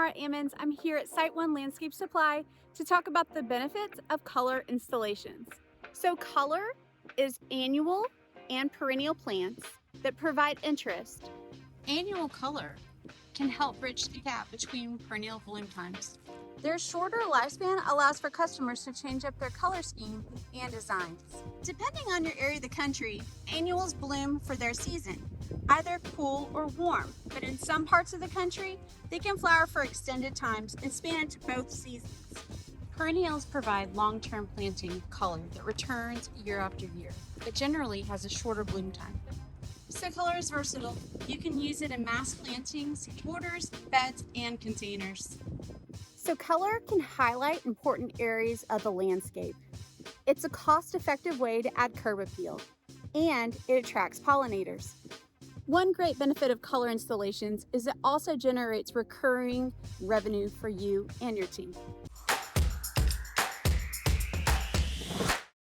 Laura Ammons. I'm here at SiteOne Landscape Supply to talk about the benefits of color installations. So color is annual and perennial plants that provide interest. Annual color can help bridge the gap between perennial bloom times. Their shorter lifespan allows for customers to change up their color scheme and designs. Depending on your area of the country, annuals bloom for their season, either cool or warm, but in some parts of the country, they can flower for extended times and span into both seasons. Perennials provide long-term planting color that returns year after year, but generally has a shorter bloom time. So color is versatile. You can use it in mass plantings, borders, beds, and containers. So color can highlight important areas of the landscape. It's a cost-effective way to add curb appeal, and it attracts pollinators. One great benefit of color installations is it also generates recurring revenue for you and your team.